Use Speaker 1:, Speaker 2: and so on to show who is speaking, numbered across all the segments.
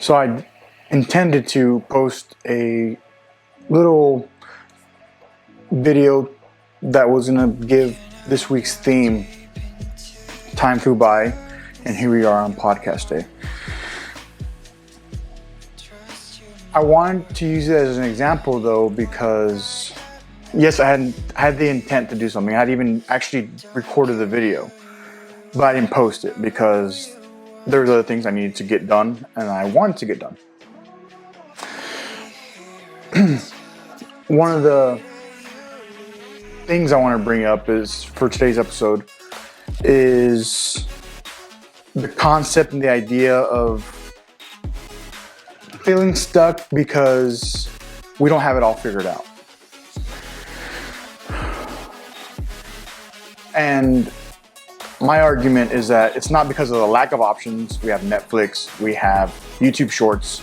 Speaker 1: So I intended to post a little video that was gonna give this week's theme. Time flew by, and here we are on podcast day. I wanted to use it as an example though, because yes, I had the intent to do something. I had even actually recorded the video, but I didn't post it because there's other things I needed to get done, and I wanted to get done. One of the things I want to bring up is for today's episode is the concept and the idea of feeling stuck because we don't have it all figured out. And my argument is that it's not because of the lack of options. We have Netflix, we have YouTube Shorts,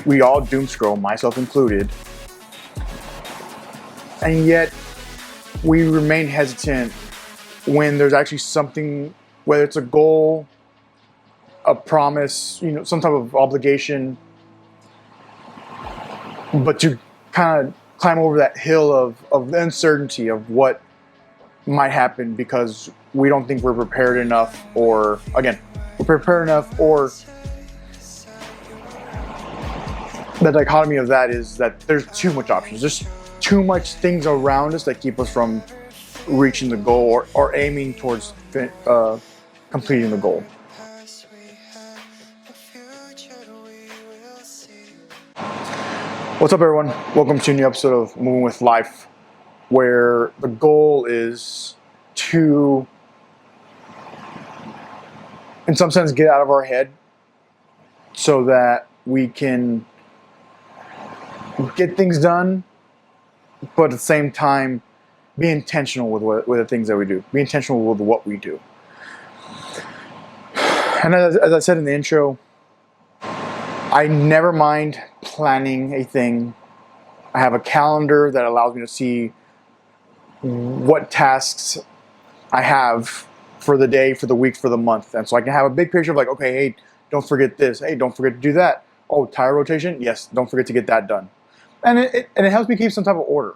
Speaker 1: we all doom scroll, myself included, and yet we remain hesitant when there's actually something, whether it's a goal, a promise, some type of obligation, but to kind of climb over that hill of the uncertainty of what might happen because we don't think we're prepared enough, or again, we're prepared enough, or the dichotomy of that is that there's too much options. There's too much things around us that keep us from reaching the goal or aiming towards completing the goal. What's up, everyone? Welcome to a new episode of Moving with Life, where the goal is to, in some sense, get out of our head so that we can get things done, but at the same time, be intentional with the things that we do. Be intentional with what we do. And as I said in the intro, I never mind planning a thing. I have a calendar that allows me to see what tasks I have for the day, for the week, for the month. And so I can have a big picture of like, okay, hey, don't forget this. Hey, don't forget to do that. Oh, tire rotation? Yes, don't forget to get that done. And it helps me keep some type of order.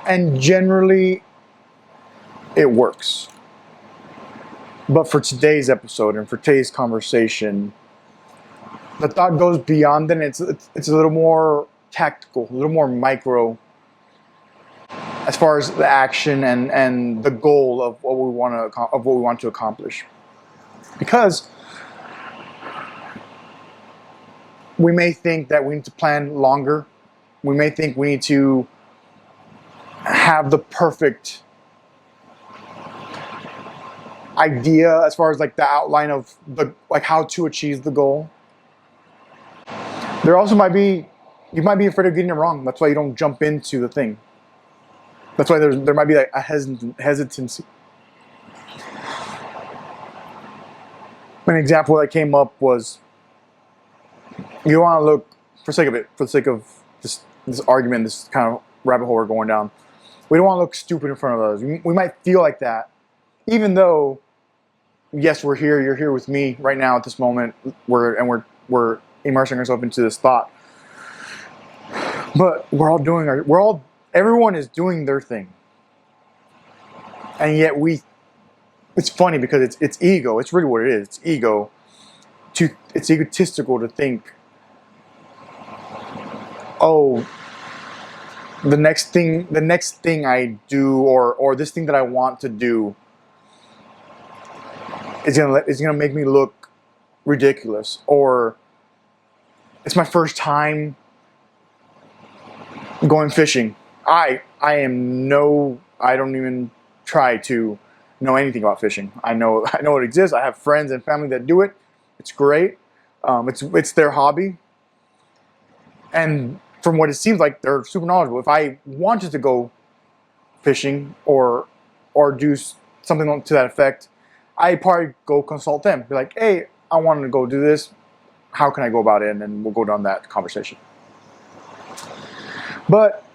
Speaker 1: And generally, it works. But for today's episode and for today's conversation, the thought goes beyond that. It's a little more tactical, a little more micro, as far as the action and the goal of what we want to accomplish. Because we may think that we need to plan longer. We may think we need to have the perfect idea as far as like the outline of how to achieve the goal. There also you might be afraid of getting it wrong. That's why you don't jump into the thing. That's why there might be like a hesitancy. An example that came up was, you want to look, for the sake of this argument, this kind of rabbit hole we're going down, we don't want to look stupid in front of others. We might feel like that, even though, yes, we're here. You're here with me right now at this moment. We're immersing ourselves into this thought. But everyone is doing their thing, and yet it's funny because it's ego. It's really what it is. It's ego. It's egotistical to think, oh, the next thing I do, or this thing that I want to do, is gonna make me look ridiculous, or it's my first time going fishing. I don't even try to know anything about fishing. I know it exists. I have friends and family that do it. It's great. It's their hobby, and from what it seems like, they're super knowledgeable. If I wanted to go fishing or do something to that effect, I'd probably go consult them. Be like, hey, I wanted to go do this. How can I go about it? And then we'll go down that conversation. But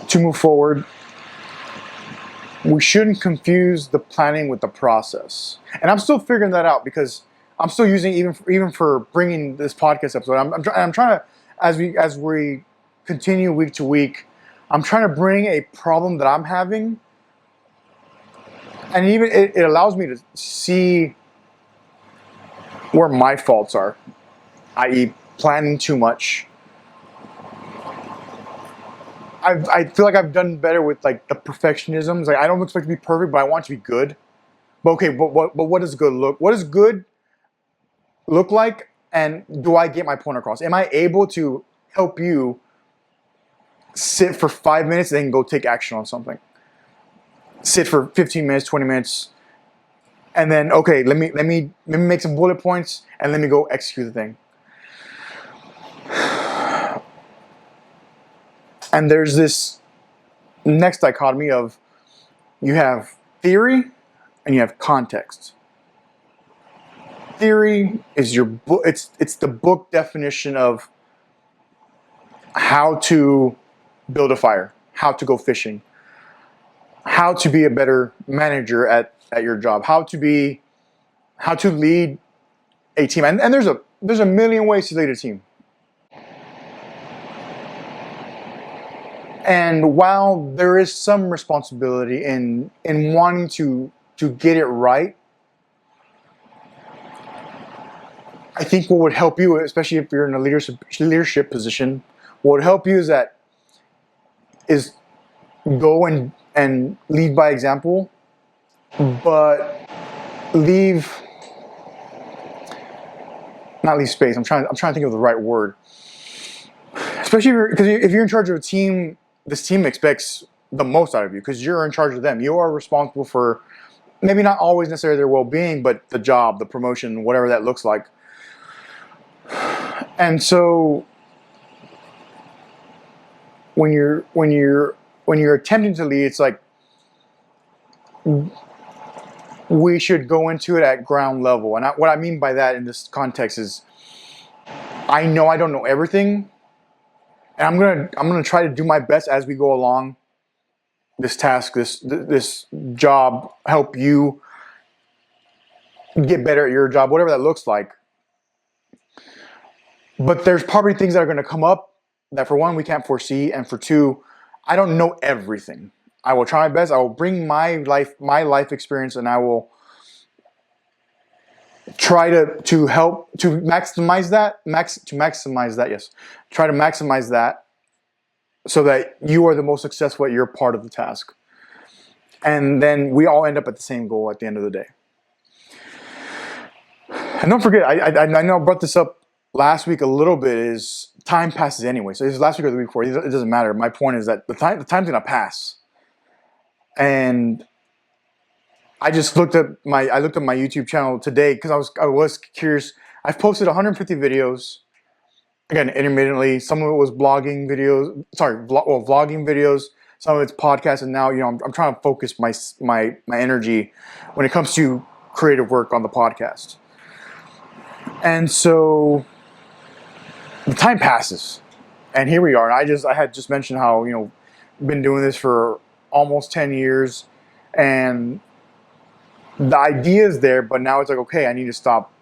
Speaker 1: to move forward, we shouldn't confuse the planning with the process. And I'm still figuring that out because I'm still using even for bringing this podcast episode. I'm trying to as we continue week to week. I'm trying to bring a problem that I'm having, and even it allows me to see where my faults are, i.e., planning too much. I feel like I've done better with like the perfectionisms. Like I don't expect to be perfect, but I want to be good. But okay, but what does good look? What does good look like? And do I get my point across? Am I able to help you sit for 5 minutes and then go take action on something? Sit for 15 minutes, 20 minutes, and then okay, let me make some bullet points and let me go execute the thing. And there's this next dichotomy of you have theory and you have context. Theory is your book. It's the book definition of how to build a fire, how to go fishing, how to be a better manager at your job, how to lead a team. And there's a million ways to lead a team. And while there is some responsibility in wanting to get it right, I think what would help you, especially if you're in a leadership position, what would help you is go and lead by example, but not leave space. I'm trying to think of the right word. Especially because if you're in charge of a team, this team expects the most out of you because you're in charge of them. You are responsible for maybe not always necessarily their well-being, but the job, the promotion, whatever that looks like. And so when you're attempting to lead, it's like we should go into it at ground level. And what I mean by that in this context is I know I don't know everything, and I'm gonna try to do my best as we go along this task, this job, help you get better at your job, whatever that looks like. But there's probably things that are going to come up that, for one, we can't foresee, and for two, I don't know everything. I will try my best. I will bring my life experience, and I will try to help to maximize that. Yes, try to maximize that so that you are the most successful at your part of the task, and then we all end up at the same goal at the end of the day. And don't forget, I know I brought this up last week a little bit, is time passes anyway. So this is last week or the week before, it doesn't matter. My point is that the time's gonna pass. And I just looked at my YouTube channel today because I was curious. I've posted 150 videos, again, intermittently. Some of it was vlogging videos, some of it's podcasts, and now I'm trying to focus my energy when it comes to creative work on the podcast. And so the time passes, and here we are. And I had just mentioned how been doing this for almost 10 years, and the idea is there, but now it's like, okay, I need to stop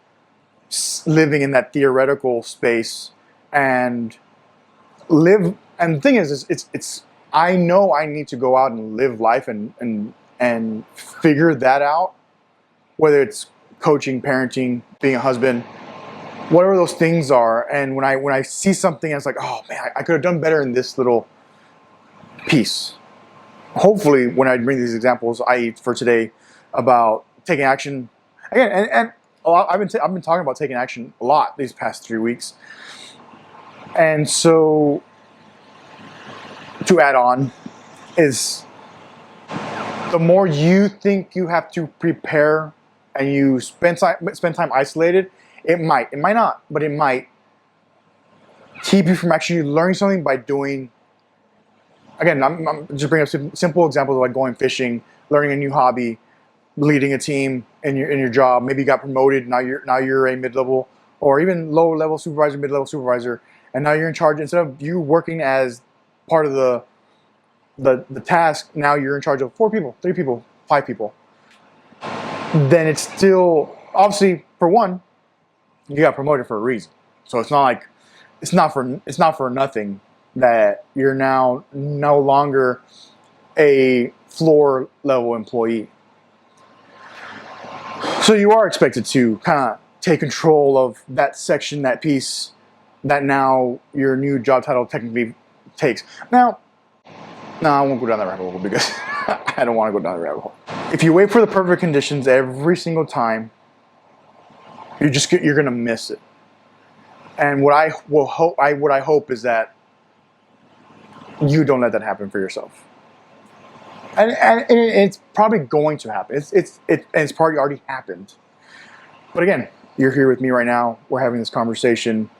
Speaker 1: living in that theoretical space and live. And the thing is it's I know I need to go out and live life and figure that out, whether it's coaching, parenting, being a husband, whatever those things are. And when I see something, it's like, oh man, I could have done better in this little piece. Hopefully, when I bring these examples, i.e. for today, about taking action again, and a lot, I've been talking about taking action a lot these past 3 weeks. And so, to add on, is the more you think you have to prepare and you spend time isolated, it might not, but it might keep you from actually learning something by doing. Again, I'm just bringing up simple examples of like going fishing, learning a new hobby, leading a team in your job. Maybe you got promoted, now you're a mid-level or even low-level supervisor, mid-level supervisor, and now you're in charge. Instead of you working as part of the the task, now you're in charge of 4 people, 3 people, 5 people, then it's still, obviously, for one, you got promoted for a reason. So it's not like, it's not for nothing that you're now no longer a floor level employee. So you are expected to kind of take control of that section, that piece that now your new job title technically takes. Now, no, I won't go down that rabbit hole because I don't want to go down the rabbit hole. If you wait for the perfect conditions every single time, you're gonna miss it. And what I hope is that you don't let that happen for yourself. And it's probably going to happen. It's probably already happened. But again, you're here with me right now. We're having this conversation.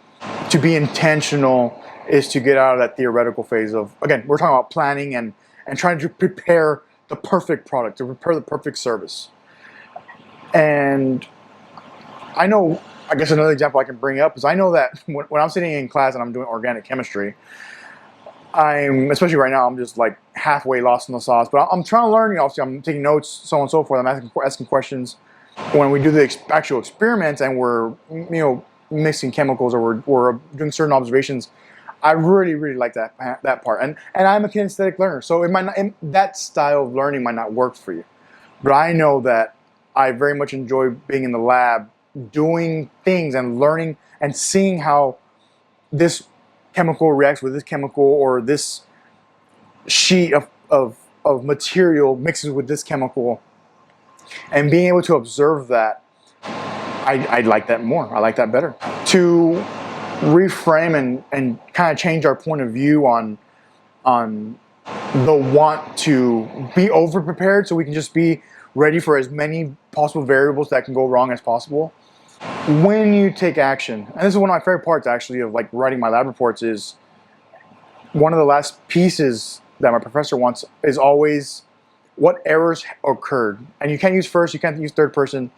Speaker 1: To be intentional is to get out of that theoretical phase of, again, we're talking about planning and trying to prepare the perfect product, to prepare the perfect service. And I know, I guess another example I can bring up is I know that when I'm sitting in class and I'm doing organic chemistry, especially right now, I'm just like halfway lost in the sauce, but I'm trying to learn. Obviously, I'm taking notes, so on and so forth. I'm asking questions. When we do the actual experiments and we're, mixing chemicals, or we're doing certain observations, I really, really like that part. And I'm a kinesthetic learner, so it might not, that style of learning might not work for you. But I know that I very much enjoy being in the lab, doing things and learning and seeing how this chemical reacts with this chemical, or this sheet of material mixes with this chemical, and being able to observe that, I like that more. I like that better. To reframe and kind of change our point of view on the want to be over prepared, so we can just be ready for as many possible variables that can go wrong as possible. When you take action, and this is one of my favorite parts actually of like writing my lab reports, is one of the last pieces that my professor wants is always what errors occurred. And you can't use first, you can't use third person.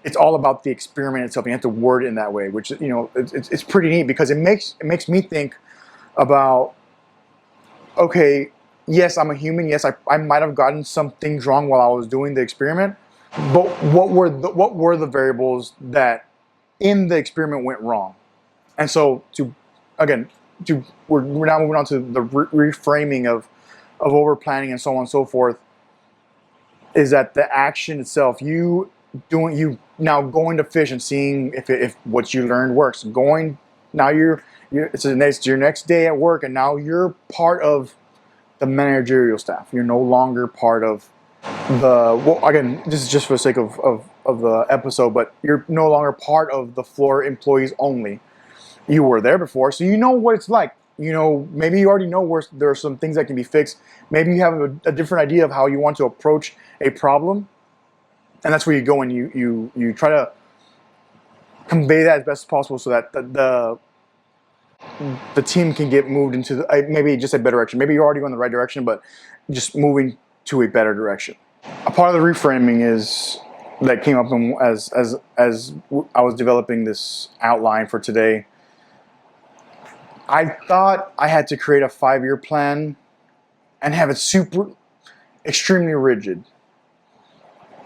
Speaker 1: It's all about the experiment itself. You have to word it in that way, which, it's pretty neat, because it makes me think about, okay, yes, I'm a human. Yes, I might have gotten some things wrong while I was doing the experiment, but what were the variables that in the experiment went wrong? And so we're now moving on to the reframing of over planning and so on and so forth. Is that the action itself? You now going to fish and seeing if what you learned works. It's your next day at work, and now you're part of the managerial staff. You're no longer part of again, this is just for the sake of the episode, but you're no longer part of the floor employees only. You were there before, so you know what it's like. Maybe you already know where there are some things that can be fixed. Maybe you have a different idea of how you want to approach a problem. And that's where you go and you try to convey that as best as possible, so that the team can get moved into maybe just a better direction. Maybe you're already going the right direction, but just moving to a better direction. A part of the reframing that came up as I was developing this outline for today. I thought I had to create a 5-year plan and have it extremely rigid.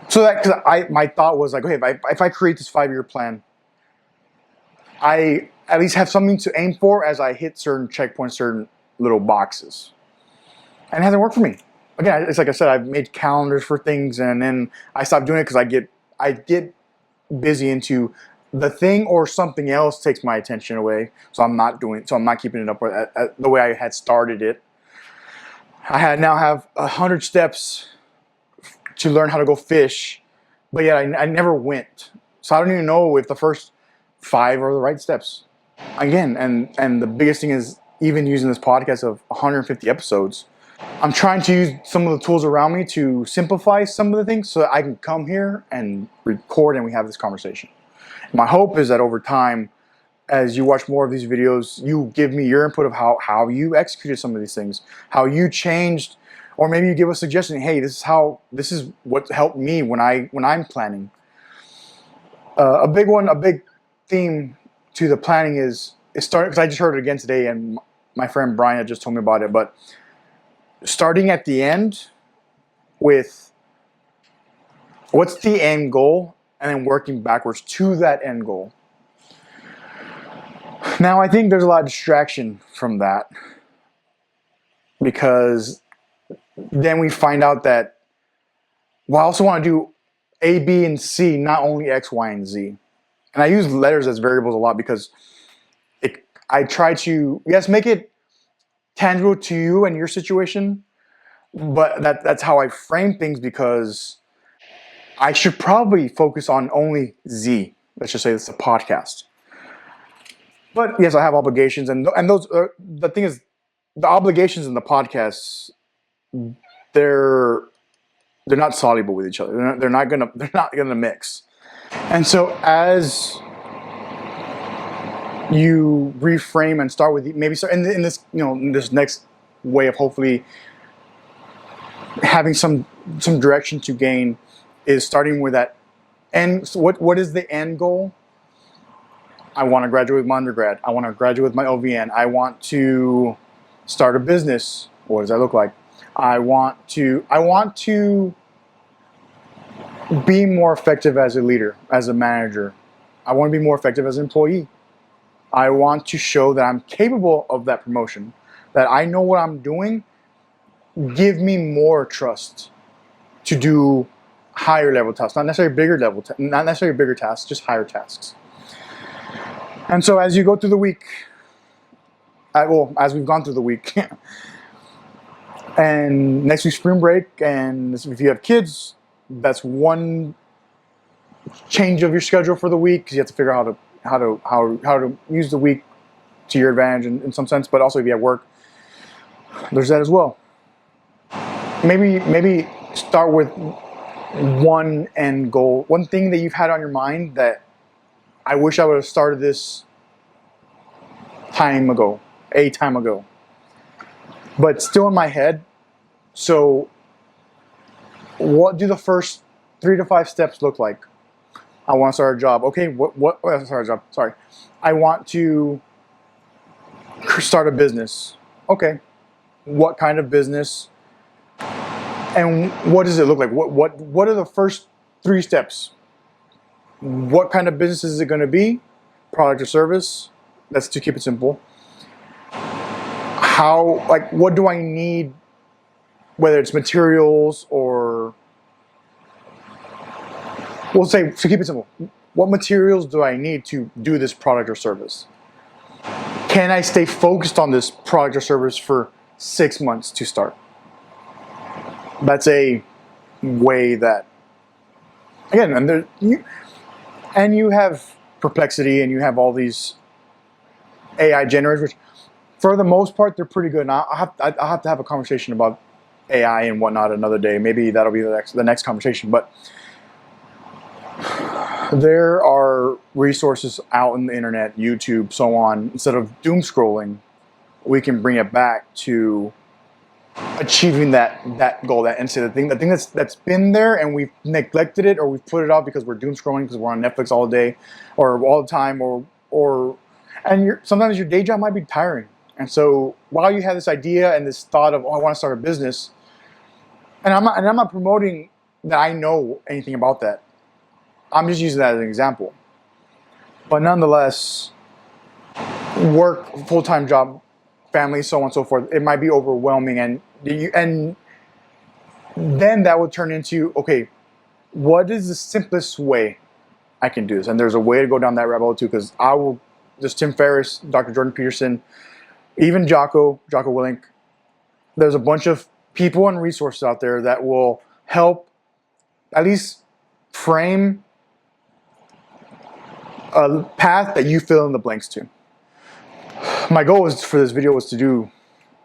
Speaker 1: So my thought was like, okay, if I create this 5-year plan, I at least have something to aim for as I hit certain checkpoints, certain little boxes. And it hasn't worked for me. Again, it's like I said, I've made calendars for things, and then I stopped doing it because I get busy into the thing, or something else takes my attention away. So I'm not keeping it up the way I had started it. I now have 100 steps to learn how to go fish, but yet I never went. So I don't even know if the first 5 are the right steps. Again, and the biggest thing is, even using this podcast of 150 episodes, I'm trying to use some of the tools around me to simplify some of the things so that I can come here and record and we have this conversation. My hope is that over time, as you watch more of these videos, you give me your input of how you executed some of these things, how you changed, or maybe you give a suggestion. Hey, this is what helped me when I'm planning. A big theme to the planning is starting, because I just heard it again today, and my friend Brian had just told me about it. But starting at the end with what's the end goal and then working backwards to that end goal. Now, I think there's a lot of distraction from that because then we find out that, well, I also want to do A, B, and C, not only X, Y, and Z. And I use letters as variables a lot because I try to, yes, make it tangible to you and your situation, but that's how I frame things because I should probably focus on only Z. Let's just say it's a podcast. But yes, I have obligations, and those the thing is, the obligations in the podcasts, they're not soluble with each other. They're not gonna mix. And so as you reframe and start with maybe start in this in this next way of hopefully having some direction to gain is starting with that end. So what is the end goal? I want to graduate with my undergrad. I want to graduate with my OVN. I want to start a business. What does that look like? I want to be more effective as a leader, as a manager. I want to be more effective as an employee. I want to show that I'm capable of that promotion, that I know what I'm doing. Give me more trust to do higher level tasks, not necessarily bigger tasks, just higher tasks. And so as you go through the week, as we've gone through the week, and next week's spring break, and if you have kids, that's one change of your schedule for the week because you have to figure out how to use the week to your advantage in some sense. But also if you have work, there's that as well. Maybe start with one end goal, one thing that you've had on your mind that I wish I would have started this a time ago, but still in my head. So what do the first 3 to 5 steps look like? I want to start a job. Okay, start a job. Sorry. I want to start a business. Okay. What kind of business? And what does it look like? What are the first 3 steps? What kind of business is it going to be? Product or service? That's to keep it simple. What do I need? Whether it's materials or, we'll say, to keep it simple, what materials do I need to do this product or service? Can I stay focused on this product or service for 6 months to start? That's a way that, again, and you have Perplexity and you have all these AI generators, which for the most part, they're pretty good. Now, I'll have to have a conversation about AI and whatnot another day. Maybe that'll be the next conversation. But there are resources out in the internet, YouTube, so on. Instead of doom scrolling, we can bring it back to achieving that goal, that end state, the thing that's been there and we've neglected it or we've put it off because we're doom scrolling because we're on Netflix all day or all the time and sometimes your day job might be tiring. And so while you have this idea and this thought of, I want to start a business, and I'm not promoting that I know anything about that. I'm just using that as an example. But nonetheless, work, full-time job, family, so on and so forth, it might be overwhelming, and then that would turn into, okay, what is the simplest way I can do this? And there's a way to go down that rabbit hole too, because there's Tim Ferriss, Dr. Jordan Peterson, even Jocko Willink. There's a bunch of people and resources out there that will help at least frame a path that you fill in the blanks to. My goal for this video was to do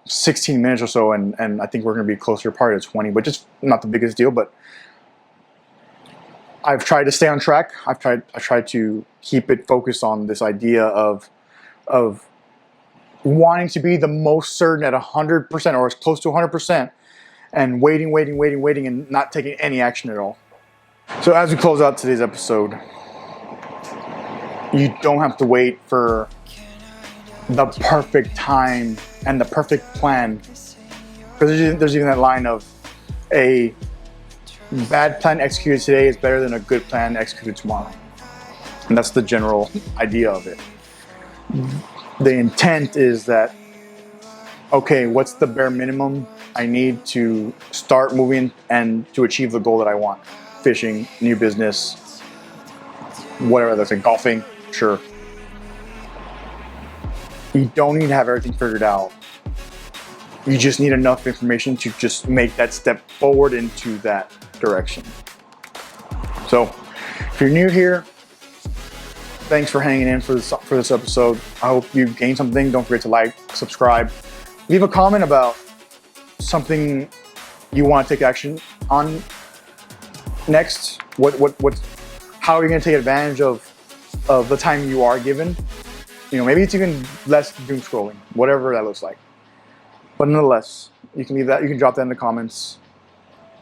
Speaker 1: 16 minutes or so, and I think we're going to be closer probably to 20, but just not the biggest deal. But I've tried to stay on track. I've tried to keep it focused on this idea of wanting to be the most certain at 100% or as close to 100%, and waiting, and not taking any action at all. So as we close out today's episode, you don't have to wait for the perfect time and the perfect plan, because Because there's even that line of a bad plan executed today is better than a good plan executed tomorrow. And that's the general idea of it. The intent is that, okay, what's the bare minimum I need to start moving and to achieve the goal that I want? Fishing, new business, whatever that's like, golfing, sure. You don't need to have everything figured out. You just need enough information to just make that step forward into that direction. So, if you're new here, thanks for hanging in for this episode. I hope you gained something. Don't forget to like, subscribe, leave a comment about something you want to take action on next. How are you going to take advantage of the time you are given? You know, maybe it's even less doom scrolling, whatever that looks like. But nonetheless, you can leave that. You can drop that in the comments.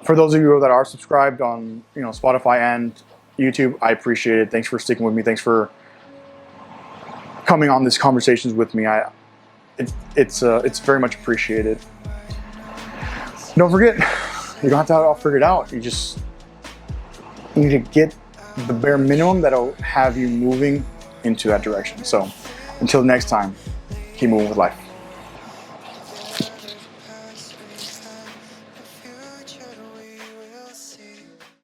Speaker 1: For those of you that are subscribed on, Spotify and YouTube, I appreciate it. Thanks for sticking with me. Thanks for coming on these conversations with me. It's very much appreciated. Don't forget, you don't have to have it all figured out. You need to get the bare minimum that'll have you moving into that direction. So until next time, keep moving with life.